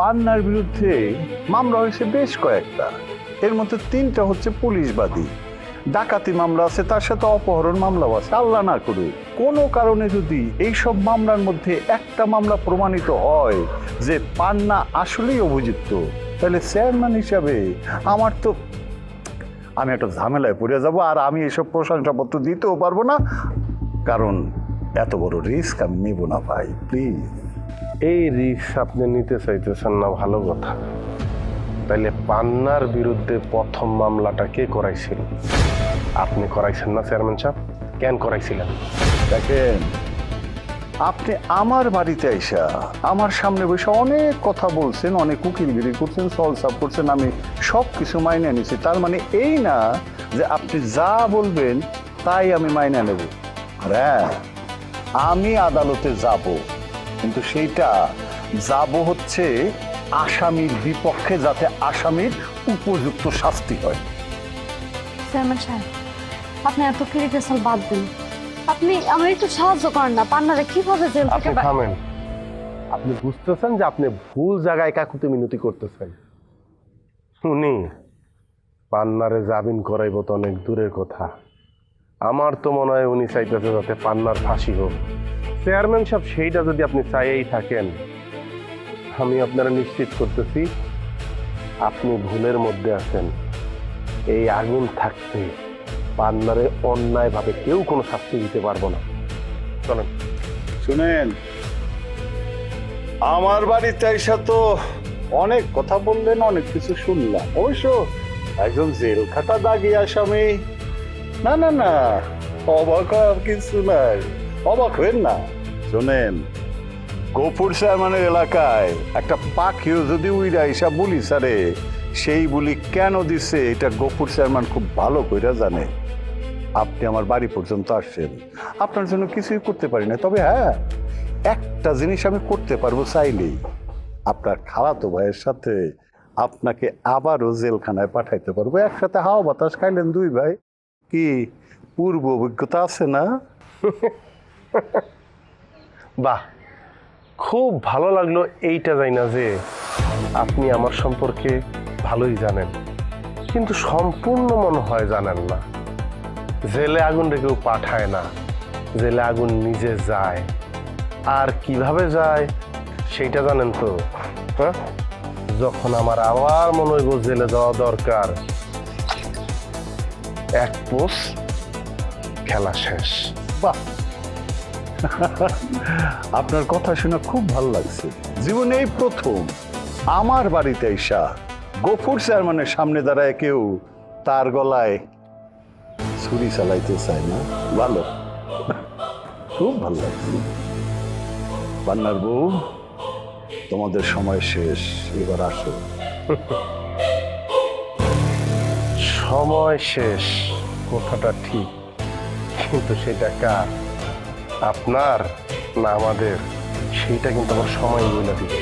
পান্নার বিরুদ্ধে মামলা হয়েছে বেশ কয়েকটা। এর মধ্যে 3টা হচ্ছে পুলিশবাদী, ডাকাতি মামলা আছে, তার সাথে অপহরণ মামলাও আছে। আল্লাহ না করে কোনো কারণে যদি এইসব মামলার মধ্যে একটা মামলা প্রমাণিত হয় যে পান্না আসলেই অভিযুক্ত, তাহলে চেয়ারম্যান হিসাবে আমার তো আমি একটা ঝামেলায় পড়ে যাব, আর আমি এসব প্রশংসাপত্র দিতেও পারবো না, কারণ এত বড় রিস্ক আমি নেব না ভাই, প্লিজ। এই রিস্ক আপনি নিতে চাইতেছেন না, ভালো কথা। তাইলে পান্নার বিরুদ্ধে প্রথম মামলাটা কে করাইছিল? আপনি করাইছেন না চেয়ারম্যান সাহেব? কেন করাইছিলেন? দেখেন, আপনি আমার বাড়িতে আইসা আমার সামনে বসে অনেক কথা বলছেন, অনেক উকিলগিরি করছেন, সলসাপ করছেন, আমি সব কিছু মাইনে নিছি। তার মানে এই না যে আপনি যা বলবেন তাই আমি মাইনে নেব। আর হ্যাঁ, আমি আদালতে যাব, কিন্তু সেইটা যাব হচ্ছে আসামির বিপক্ষে, যাতে আসামির উপযুক্ত শাস্তি হয়। চেয়ারম্যান সাহেব, আপনি এত ক্রিটিক্যাল বাদ দিন। আপনি আমার একটু সাহায্য করেন না, পান্নারে কিভাবে জেল আপনি থেকে থামেন। আপনি বুঝতেছেন যে আপনি ভুল জায়গায় কাকুতি মিনতি করতেছেন। উনি পান্নারে জামিন করাইব তো অনেক দূরের কথা। আমার তো মনে হয় উনি চাইতেছে যাতে পান্নার ফাঁসি হোক। চেয়ারম্যান সাহেব, সেইটা যদি আপনি চাইয়েই থাকেন, আমি আপনারা নিশ্চিত করতেছি আপনি ভুলের মধ্যে আছেন। এই আগুন থাকতে পান্নারে অন্যায়ভাবে কেউ কোনো শাস্তি দিতে পারবো না। চলেন। শুনেন, আমার বাড়িতে এসে তো অনেক কথা বললেন, অনেক কিছু শুনলাম। অবশ্য একজন জেল খাটা দাগি আসামি, না না না, অবাক হওয়ার কিছু নাই, অবাক হবেন না। শোনেন, গফুর চেয়ারম্যানের এলাকায় একটা পাখিও যদি উইরা এসা বলি স্যারে, সেই বুলি কেন দিছে এটা গফুর চেয়ারম্যান খুব ভালো করে জানে। আপনি আমার বাড়ি পর্যন্ত আসছেন, আপনার জন্য কিছুই করতে পারি না, তবে হ্যাঁ, একটা জিনিস আমি করতে পারবো চাইলেই। আপনার খালাতো ভাইয়ের সাথে আপনাকে আবারও জেলখানায় পাঠাইতে পারবো। একসাথে হাওয়া বাতাস খাইলেন 2 ভাই। কি পূর্ব অভিজ্ঞতা আছে না? বাহ, খুব ভালো লাগলো এইটা যাই না যে আপনি আমার সম্পর্কে ভালোই জানেন, কিন্তু সম্পূর্ণ মনে হয় জানেন না। জেলে আগুন রেখেও পাঠায় না, জেলে আগুন নিজে যায়। আর কিভাবে যায় সেইটা জানেন তো? হ্যাঁ, যখন আমার আবার মনে হইব জেলে যাওয়া দরকার, এক পোষ খেলা শেষ। বাহ, আপনার কথা শুনে খুব ভালো লাগছে। জীবনে এই প্রথম আমার বাড়িতে এসা গফুর চেয়ারম্যানের সামনে দাঁড়ায় কেউ তার গলায় ছুরি চালাইতে চায় না। ভালো, খুব ভালো লাগছে। পান্নার বউ, তোমাদের সময় শেষ, এবার আসো। সময় শেষ কথাটা ঠিক, কিন্তু সেটা কার, আপনার না আমাদের, সেইটা কিন্তু আমার সময় বলে দিবে।